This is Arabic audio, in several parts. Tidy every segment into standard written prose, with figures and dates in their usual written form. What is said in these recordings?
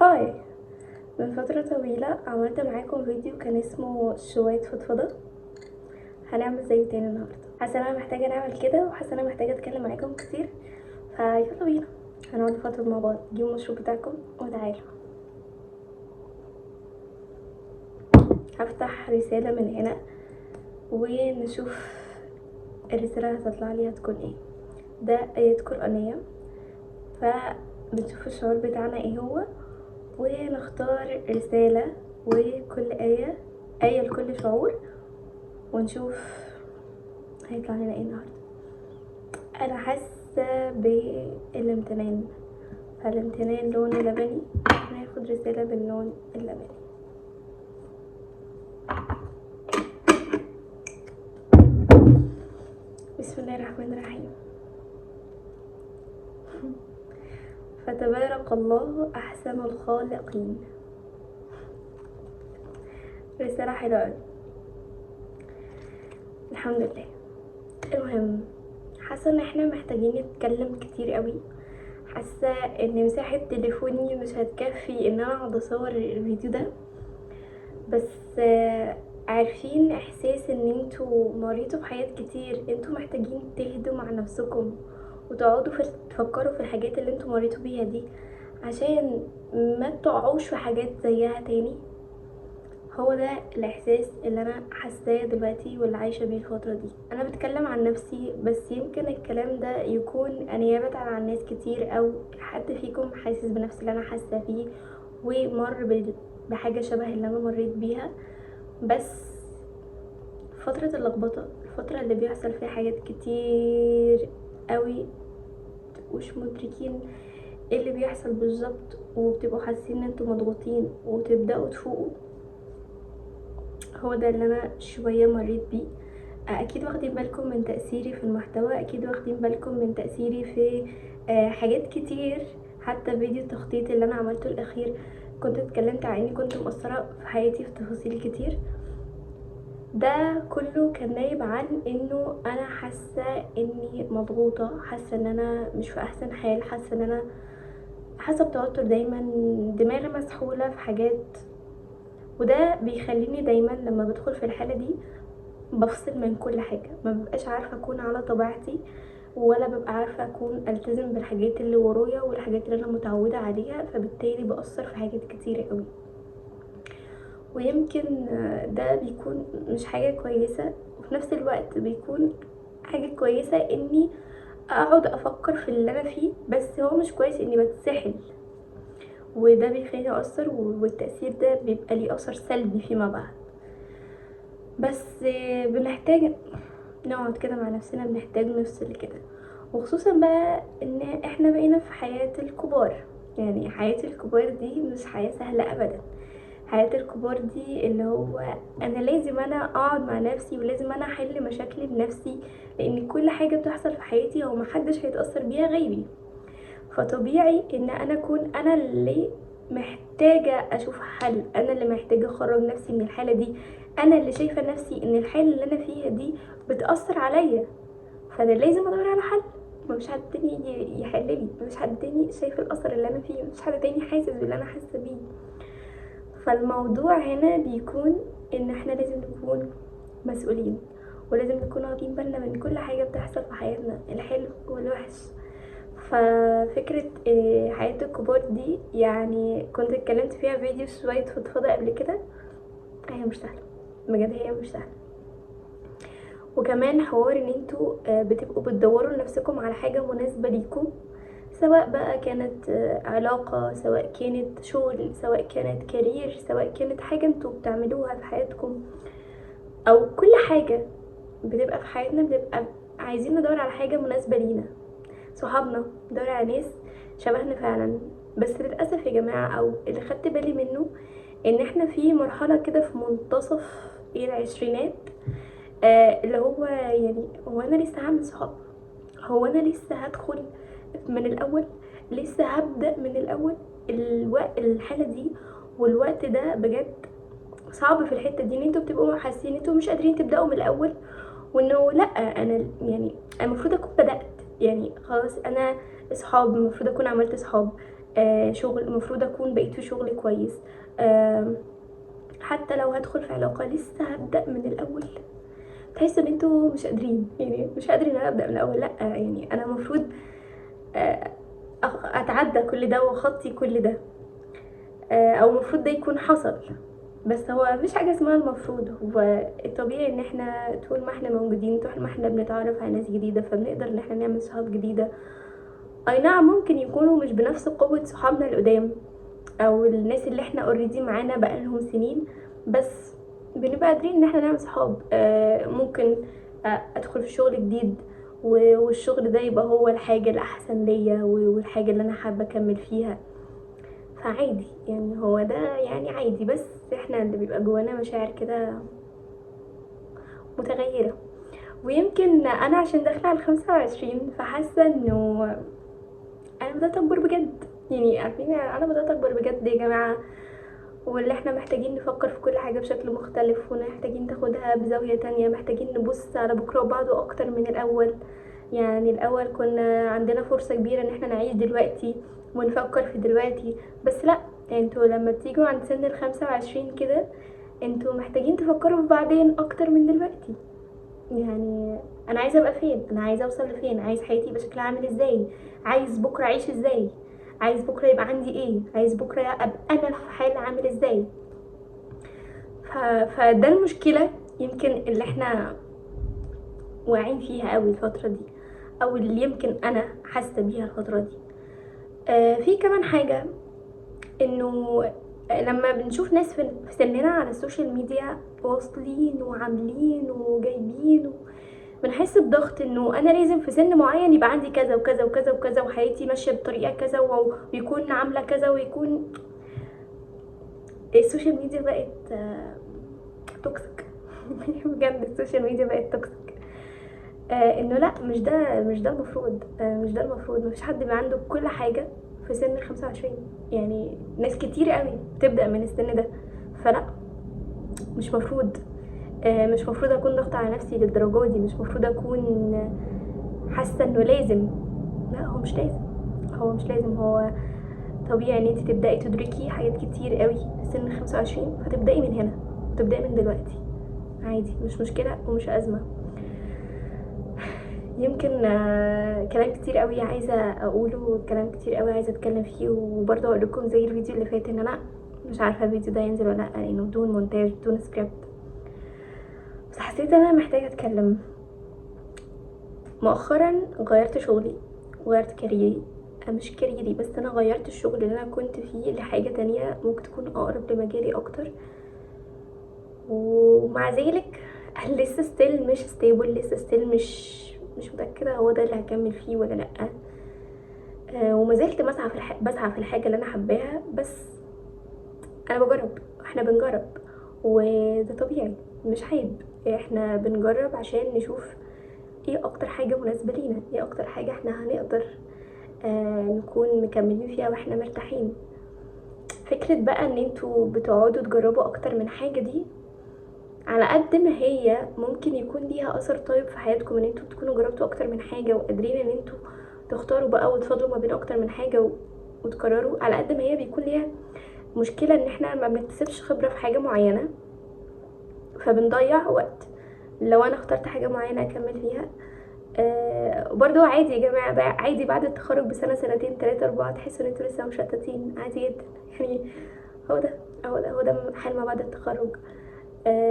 هاي. من فترة طويلة عملت معاكم فيديو كان اسمه شوية فضفضة. هنعمل زيه تاني النهاردة. حاسة انا محتاجة نعمل كده، وحاسة انا محتاجة اتكلم معاكم كتير، فيلا بينا هنقعد نفضفض مع بعض. جيبوا المشروب بتاعكم وتعالوا. هفتح رسالة من هنا ونشوف الرسالة اللي هتطلع لي هتكون ايه. ده آيات قرآنية، فبنشوف الشعور بتاعنا ايه هو، ونختار رسالة وكل آية لكل شعور، ونشوف هيطلع لنا ايه النهارده. انا حاسه بالامتنان، فالامتنان لون لبني، هناخد رساله باللون اللبني. بسم الله الرحمن الرحيم. فتبارك الله احسن الخالقين. رساله حلوه، الحمد لله. المهم، حاسه ان احنا محتاجين نتكلم كتير قوي. حاسه ان مساحه تليفوني مش هتكفي ان انا اقعد اصور الفيديو ده، بس عارفين احساس ان انتوا مريتوا بحاجات كتير، انتوا محتاجين تهدوا مع نفسكم وتقعدوا تفكروا في الحاجات اللي انتوا مريتوا بيها دي عشان ما تقعوش في حاجات زيها تاني. هو ده الاحساس اللي انا حاساه دلوقتي واللي عايشه بيه الفتره دي. انا بتكلم عن نفسي، بس يمكن الكلام ده يكون نيابه عن ناس كتير، او حد فيكم حاسس بنفس اللي انا حاسه فيه ومر بحاجه شبه اللي انا مريت بيها. بس فترة اللخبطة، الفترة اللي بيحصل فيها حاجات كتير قوي مش مدركين ايه اللي بيحصل بالظبط، وبتبقوا حاسين ان انتوا مضغوطين وتبدأوا تفوقوا، هو ده اللي انا شوية مريت بيه. اكيد واخدين بالكم من تأثيري في المحتوى، اكيد واخدين بالكم من تأثيري في حاجات كتير. حتى فيديو التخطيط اللي انا عملته الاخير كنت اتكلمت عن اني كنت مقصرة في حياتي في تفاصيل كتير. ده كله كان نايب عن انه انا حاسه اني مضغوطه، حاسه ان انا مش في احسن حال، حاسه ان انا حاسه بتوتر دايما، دماغي مسحوله في حاجات. وده بيخليني دايما لما بدخل في الحاله دي بفصل من كل حاجه، ما ببقاش عارفه اكون على طبيعتي، ولا ببقى عارفه اكون التزم بالحاجات اللي ورايا والحاجات اللي انا متعوده عليها، فبالتالي بأثر في حاجات كتيره قوي. ويمكن ده بيكون مش حاجة كويسة، وفي نفس الوقت بيكون حاجة كويسة اني اقعد افكر في اللي انا فيه، بس هو مش كويس اني بتسحل، وده بيخليني اثر، والتأثير ده بيبقى ليه اثر سلبي فيما بعد. بس بنحتاج نقعد كده مع نفسنا، بنحتاج نفصل كده، وخصوصا بقى ان احنا بقينا في حياة الكبار. يعني حياة الكبار دي مش حياة سهلة ابدا. حياة الكبار دي اللي هو انا لازم انا اقعد مع نفسي، ولازم انا احل مشاكلي بنفسي، لان كل حاجة بتحصل في حياتي هو محدش هيتأثر بيها غيري. فطبيعي ان انا اكون انا اللي محتاجة اشوف حل، انا اللي محتاجة اخرج نفسي من الحالة دي، انا اللي شايفة نفسي ان الحالة اللي انا فيها دي بتأثر عليا، فانا لازم ادور على حل. مفيش حد تاني يجي يحللي، مفيش حد تاني شايف الاثر اللي انا فيه، مفيش حد تاني حاسس باللي انا حاسه بيه. فالموضوع هنا بيكون ان احنا لازم نكون مسؤولين، ولازم نكون واخدين بالنا من كل حاجه بتحصل في حياتنا، الحلو والوحش. ففكره حياه الكبار دي يعني كنت اتكلمت فيها فيديو شويه فضفضه قبل كده. هي مش سهله، بجد هي مش سهله. وكمان حوار ان انتوا بتبقوا بتدوروا لنفسكم على حاجه مناسبه ليكم، سواء بقى كانت علاقة، سواء كانت شغل، سواء كانت كارير، سواء كانت حاجة انتوا بتعملوها في حياتكم، او كل حاجة بتبقى في حياتنا بنبقى عايزين ندور على حاجة مناسبة لينا. صحابنا ندور على ناس شبهنا فعلا، بس للأسف يا جماعة، او اللي خدت بالي منه ان احنا في مرحلة كده في منتصف العشرينات، اللي هو يعني هو انا لسه هعمل صحاب؟ هو انا لسه هدخل من الاول؟ لسه هبدأ من الاول؟ الحالة دي والوقت ده بجد صعب في الحتة دي، ان انتوا بتبقوا حاسين انتوا مش قادرين تبدأوا من الاول، وانه لا انا يعني المفروض اكون بدأت، يعني خلاص انا اصحاب، المفروض اكون عملت صحاب، شغل المفروض اكون بقيت في شغل كويس. حتى لو هدخل في علاقة لسه هبدأ من الاول. تحس ان انتوا مش قادرين، يعني مش قادرين ان انا ابدأ من الاول. لا يعني انا المفروض اتعدى كل ده واخطي كل ده، او المفروض ده يكون حصل. بس هو مفيش حاجه اسمها المفروض، هو الطبيعي ان احنا طول ما احنا موجودين، طول ما احنا بنتعرف على ناس جديده، فبنقدر ان احنا نعمل صحاب جديده. اي نعم ممكن يكونوا مش بنفس قوه صحابنا القدام او الناس اللي احنا اوريدي معانا بقالهم سنين، بس بنبقى قادرين ان احنا نعمل صحاب. ممكن ادخل في شغل جديد والشغل ده يبقى هو الحاجه الاحسن ليا والحاجه اللي انا حابه اكمل فيها، فعادي يعني. هو ده يعني عادي، بس احنا اللي بيبقى جوانا مشاعر كده متغيرة. ويمكن انا عشان داخله على 25 فحاسه انه انا بدات اكبر بجد. يعني عارفين انا بدات اكبر بجد يا جماعه، واللي احنا محتاجين نفكر في كل حاجه بشكل مختلف، ومحتاجين تاخدها بزاويه تانية، محتاجين نبص على بكره وبعده اكتر من الاول. يعني الاول كنا عندنا فرصه كبيره ان احنا نعيش دلوقتي ونفكر في دلوقتي، بس لا، انتوا لما بتيجوا عند سن ال25 كده انتوا محتاجين تفكروا في بعدين اكتر من دلوقتي. يعني انا عايزه ابقى فين، انا عايزه اوصل لفين، عايز حياتي يبقى شكلها عامل ازاي، عايز بكره اعيش ازاي، عايز بكره يبقى عندي ايه، عايز بكره ابقى انا في حال عامل ازاي. فده المشكله يمكن اللي احنا واعيين فيها قوي الفتره دي، او اللي يمكن انا حاسه بيها الفتره دي. في كمان حاجه، انه لما بنشوف ناس في سننا على السوشيال ميديا واصلين وعاملين وجايبين، بنحس بضغط انه انا لازم في سن معين يبقى عندي كذا وكذا وكذا وكذا، وحياتي ماشيه بطريقه كذا، ويكون عامله كذا، ويكون السوشيال ميديا بقت توكسيك. بجد السوشيال ميديا بقت توكسيك. انه لا، مش ده المفروض. مش ده المفروض. مفيش حد بيبقى عنده كل حاجه في سن ال25. يعني ناس كتير قوي بتبدا من السن ده، فلا، مش مفروض. مش مفروض اكون ضغط على نفسي للدرجه دي، مش مفروض اكون حاسه انه لازم. لا، هو مش لازم. هو مش لازم. هو طبيعي ان انت تبداي تدركي حاجات كتير قوي في سن 25، فتبداي من هنا، تبداي من دلوقتي، عادي، مش مشكله ومش ازمه. يمكن كلام كتير قوي عايزه اقوله، كلام كتير قوي عايزه اتكلم فيه، وبرضه اقول لكم زي الفيديو اللي فات ان انا مش عارفه الفيديو ده ينزل ولا لا، لانه بدون مونتاج بدون سكريبت. بس حسيت ان انا محتاجه اتكلم. مؤخرا غيرت شغلي، غيرت كاريري. مش كاريري بس، انا غيرت الشغل اللي انا كنت فيه لحاجه تانية ممكن تكون اقرب لمجالي اكتر. ومع ذلك لسه ستيل مش ستيبل، لسه ستيل مش متاكده هو ده اللي هكمل فيه ولا لا. وما زلت بسعى في الحاجه اللي انا حباها، بس انا بجرب، احنا بنجرب، وده طبيعي، مش عيب. احنا بنجرب عشان نشوف ايه اكتر حاجه مناسبه لينا، ايه اكتر حاجه احنا هنقدر نكون مكملين فيها واحنا مرتاحين. فكرة بقى ان انتوا بتقعدوا تجربوا اكتر من حاجة دي، على قد ما هي ممكن يكون ليها اثر طيب في حياتكم، ان انتوا تكونوا جربتوا اكتر من حاجة وقادرين ان انتوا تختاروا بقى وتفضلوا ما بين اكتر من حاجة وتكرروا، على قد ما هي بيكون ليها مشكلة ان احنا ما بنكتسبش خبرة في حاجة معينة، فبنضيع وقت. لو انا اخترت حاجة معينة اكمل فيها، برضو عادي يا جماعة، عادي بعد التخرج بسنة سنتين 3 4 تحسوا ان انتوا لسه مشتتين، عادي جدا. يعني هو ده حال ما بعد التخرج.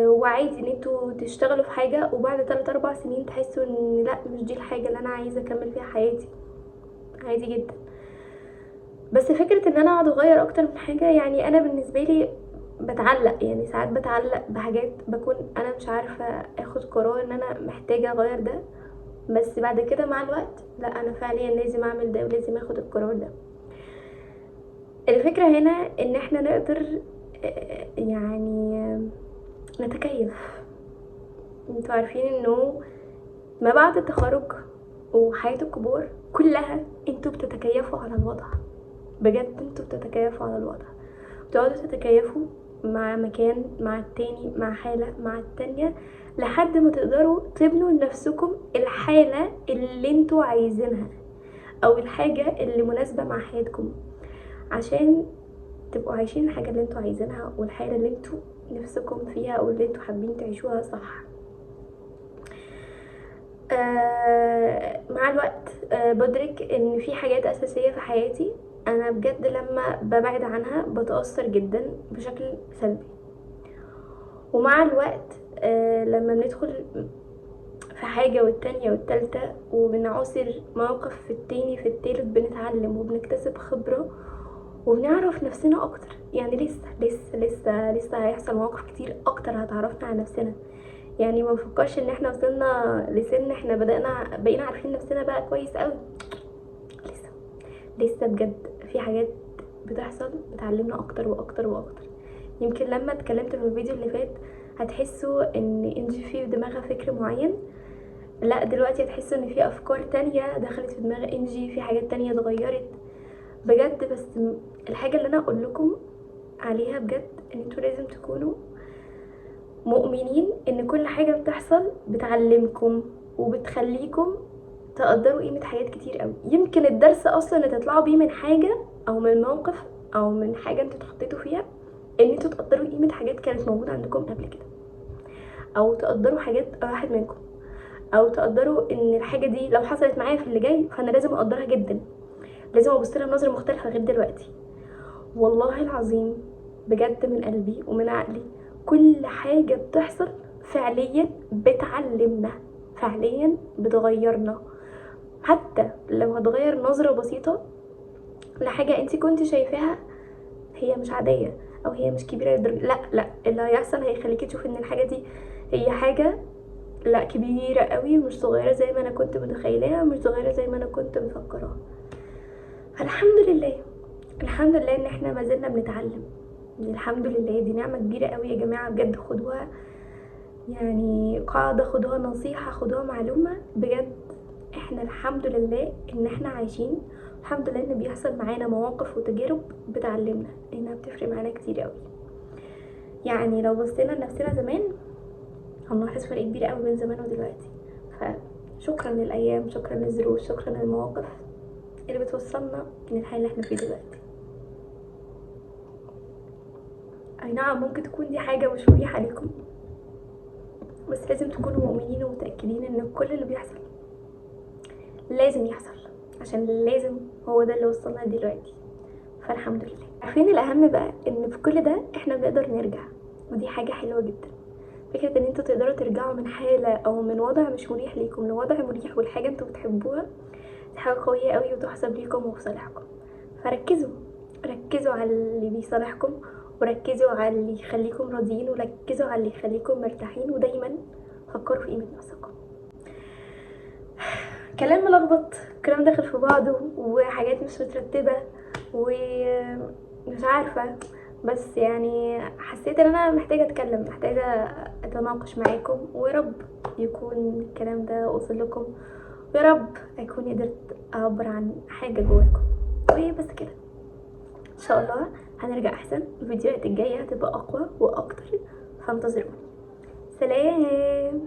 وعادي ان انتوا تشتغلوا في حاجة وبعد 3 4 سنين تحسوا ان لا، مش دي الحاجة اللي انا عايزة اكمل فيها حياتي، عادي جدا. بس فكرة ان انا اقعد اغير اكتر من حاجة، يعني انا بالنسبة لي بتعلق، يعني ساعات بتعلق بحاجات بكون انا مش عارفة اخد قرار ان انا محتاجة اغير ده، بس بعد كده مع الوقت لا، انا فعليا لازم اعمل ده ولازم اخد القرار ده. الفكرة هنا ان احنا نقدر يعني نتكيف. انتوا عارفين انه ما بعد التخرج وحياة الكبار كلها انتوا بتتكيفوا على الوضع، بجد انتوا بتتكيفوا على الوضع، بتقعدوا تتكيفوا مع مكان، مع التاني، مع حالة، مع التانية، لحد ما تقدروا تبنوا لنفسكم الحالة اللي انتوا عايزينها او الحاجة اللي مناسبة مع حياتكم. عشان تبقوا عايشين الحاجة اللي انتوا عايزينها والحياة اللي انتوا نفسكم فيها او اللي انتوا حابين تعيشوها صح. مع الوقت بدرك ان في حاجات اساسية في حياتي انا بجد لما ببعد عنها بتأثر جدا بشكل سلبي. ومع الوقت لما بندخل في حاجة والتانية والتالتة وبنعاصر موقف في التاني في التالت بنتعلم وبنكتسب خبرة وبنعرف نفسنا اكتر. يعني لسه هيحصل مواقف كتير اكتر هتعرفنا عن نفسنا. يعني ما نفكرش ان احنا وصلنا لسن احنا بقينا عارفين نفسنا بقى كويس قوي. لسه بجد في حاجات بتحصل بتعلمنا اكتر واكتر واكتر. يمكن لما اتكلمت في الفيديو اللي فات هتحسوا ان انجي في دماغها فكر معين، لا دلوقتي هتحسوا ان في افكار تانية دخلت في دماغ انجي، في حاجات تانية اتغيرت بجد. بس الحاجة اللي انا اقول لكم عليها بجد ان انتوا لازم تكونوا مؤمنين ان كل حاجة بتحصل بتعلمكم وبتخليكم تقدروا قيمة حاجات كتير قوي. يمكن الدرس اصلا اللي تطلعوا بيه من حاجة او من موقف او من حاجة انتوا اتحطيتوا فيها ان انتوا تقدروا قيمة حاجات كانت موجودة عندكم قبل كده، او تقدروا حاجات راحت منكم، او تقدروا ان الحاجة دي لو حصلت معايا في اللي جاي فانا لازم اقدرها جدا، لازم ابص لها بنظرة مختلفة غير دلوقتي. والله العظيم بجد من قلبي ومن عقلي كل حاجة بتحصل فعليا بتعلمنا، فعليا بتغيرنا. حتى لو هتغير نظرة بسيطة لحاجة انت كنت شايفاها هي مش عادية او هي مش كبيرة للدرجة، لا اللي هيحصل هيخليكي تشوفي ان الحاجة دي هي حاجة لا كبيرة قوي، مش صغيرة زي ما انا كنت متخيلها، مش صغيرة زي ما انا كنت مفكراها. فالحمد لله، الحمد لله ان احنا ما زلنا بنتعلم. الحمد لله دي نعمة كبيرة قوي يا جماعة بجد. خدوها يعني قاعدة، خدوها نصيحة، خدوها معلومة بجد. احنا الحمد لله ان احنا عايشين، الحمد لله ان بيحصل معانا مواقف وتجارب بتعلمنا انها بتفرق معانا كتير قوي. يعني لو بصينا لنفسنا زمان هنلاحظ فرق كبير قوي بين زمان ودلوقتي. فشكرا للايام، شكرا للظروف، شكرا للمواقف اللي بتوصلنا للحال اللي احنا فيه دلوقتي. اي نعم ممكن تكون دي حاجة مش مريحة ليكم، بس لازم تكونوا مؤمنين ومتأكدين ان كل اللي بيحصل لازم يحصل، عشان لازم هو ده اللي وصلنا دلوقتي. فالحمد لله. عارفين الاهم بقى ان في كل ده احنا بنقدر نرجع، ودي حاجة حلوة جدا. فكرة ان انتوا تقدروا ترجعوا من حالة او من وضع مش مريح ليكم لوضع مريح والحاجة انتوا بتحبوها، دي حاجة قوية قوي وتحسب ليكم وفي صالحكم. ركزوا على اللي بيصالحكم، وركزوا على اللي يخليكم راضيين، وركزوا على اللي يخليكم مرتاحين، ودايما فكروا في قيمة نفسكم. كلام ملخبط، كلام داخل في بعضه وحاجات مش مترتبة ومش عارفة، بس يعني حسيت ان انا محتاجة اتكلم، محتاجة اتناقش معاكم، ويارب يكون الكلام ده وصل لكم، ويارب اكون قدرت اعبر عن حاجة جواكم. وهي بس كده، ان شاء الله هنرجع احسن، الفيديوهات الجاية هتبقى اقوى واكتر، فانتظروني. سلام.